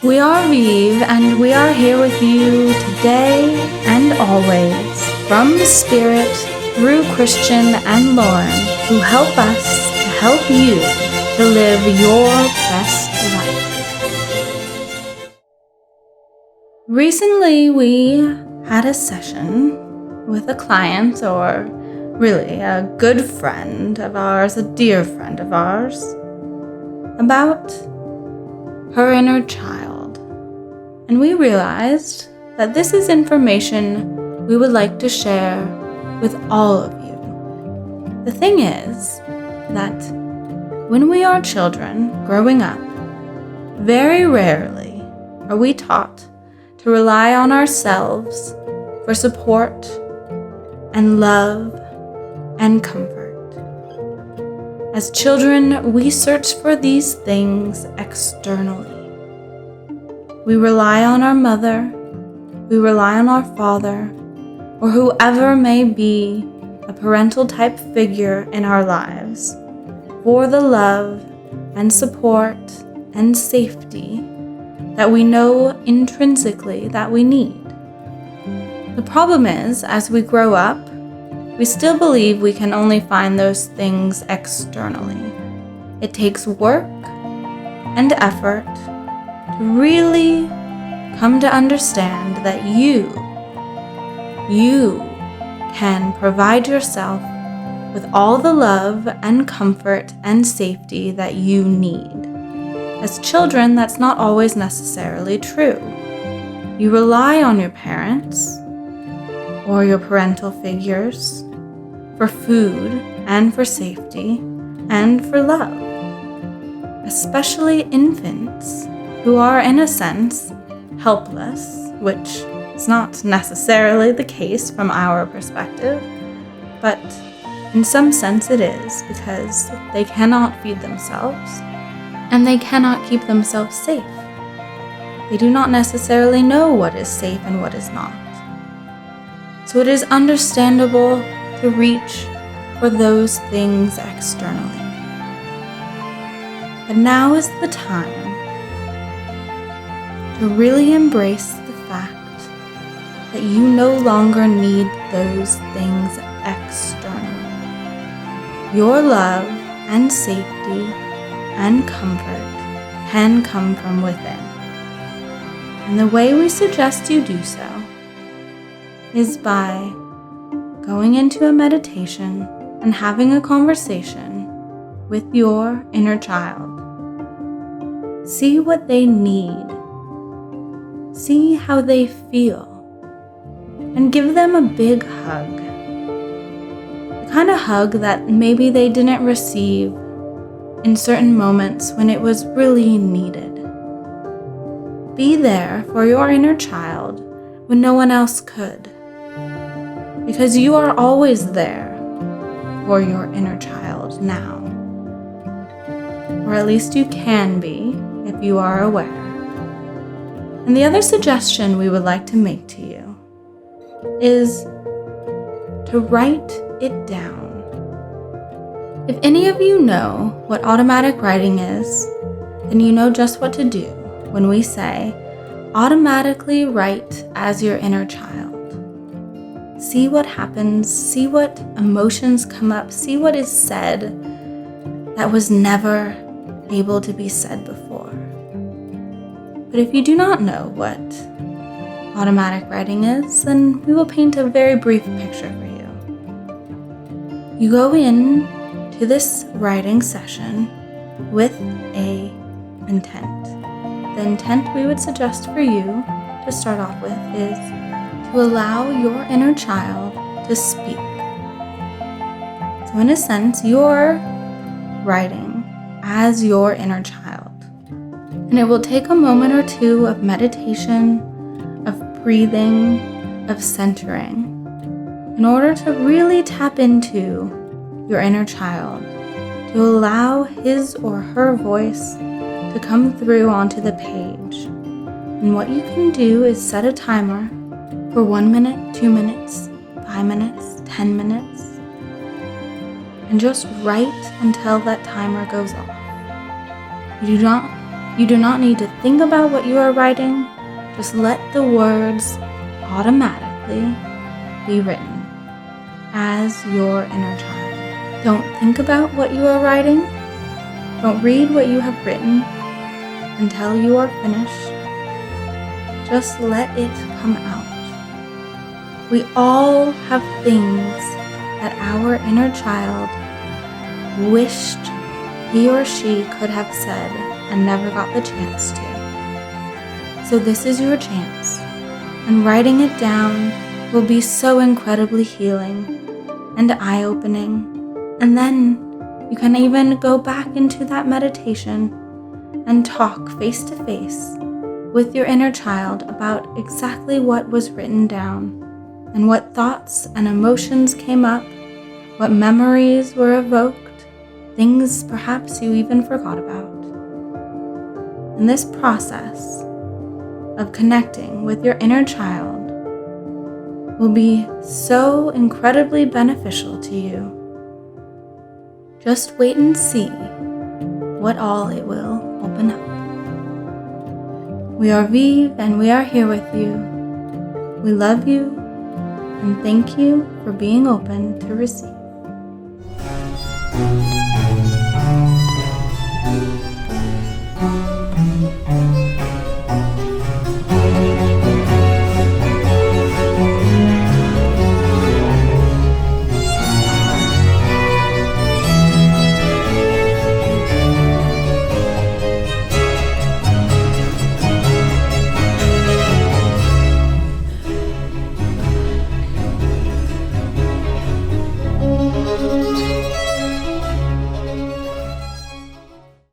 We are Vive, and we are here with you today and always, from the Spirit, through Christian and Lauren, who help us to help you to live your best life. Recently, we had a session with a client, or really a good friend of ours, a dear friend of ours, about her inner child. And we realized that this is information we would like to share with all of you. The thing is that when we are children growing up, very rarely are we taught to rely on ourselves for support and love and comfort. As children, we search for these things externally. We rely on our mother, we rely on our father, or whoever may be a parental type figure in our lives for the love and support and safety that we know intrinsically that we need. The problem is, as we grow up, we still believe we can only find those things externally. It takes work and effort to really come to understand that you can provide yourself with all the love and comfort and safety that you need. As children, that's not always necessarily true. You rely on your parents or your parental figures for food and for safety and for love. Especially infants, who are, in a sense, helpless, which is not necessarily the case from our perspective, but in some sense it is, because they cannot feed themselves and they cannot keep themselves safe. They do not necessarily know what is safe and what is not. So it is understandable to reach for those things externally. But now is the time to really embrace the fact that you no longer need those things externally. Your love and safety and comfort can come from within. And the way we suggest you do so is by going into a meditation and having a conversation with your inner child. See what they need. See how they feel, and give them a big hug. The kind of hug that maybe they didn't receive in certain moments when it was really needed. Be there for your inner child when no one else could, because you are always there for your inner child now. Or at least you can be if you are aware. And the other suggestion we would like to make to you is to write it down. If any of you know what automatic writing is, then you know just what to do when we say, automatically write as your inner child. See what happens, see what emotions come up, see what is said that was never able to be said before. But if you do not know what automatic writing is, then we will paint a very brief picture for you. You go in to this writing session with an intent. The intent we would suggest for you to start off with is to allow your inner child to speak. So in a sense, you're writing as your inner child. And it will take a moment or two of meditation, of breathing, of centering, in order to really tap into your inner child, to allow his or her voice to come through onto the page. And what you can do is set a timer for 1 minute, 2 minutes, 5 minutes, 10 minutes, and just write until that timer goes off. You do not You do not need to think about what you are writing. Just let the words automatically be written as your inner child. Don't think about what you are writing. Don't read what you have written until you are finished. Just let it come out. We all have things that our inner child wished he or she could have said and never got the chance to. So this is your chance, and writing it down will be so incredibly healing and eye-opening. And then you can even go back into that meditation and talk face to face with your inner child about exactly what was written down and what thoughts and emotions came up, what memories were evoked, things perhaps you even forgot about. And this process of connecting with your inner child will be so incredibly beneficial to you. Just wait and see what all it will open up. We are Vive, and we are here with you. We love you and thank you for being open to receive.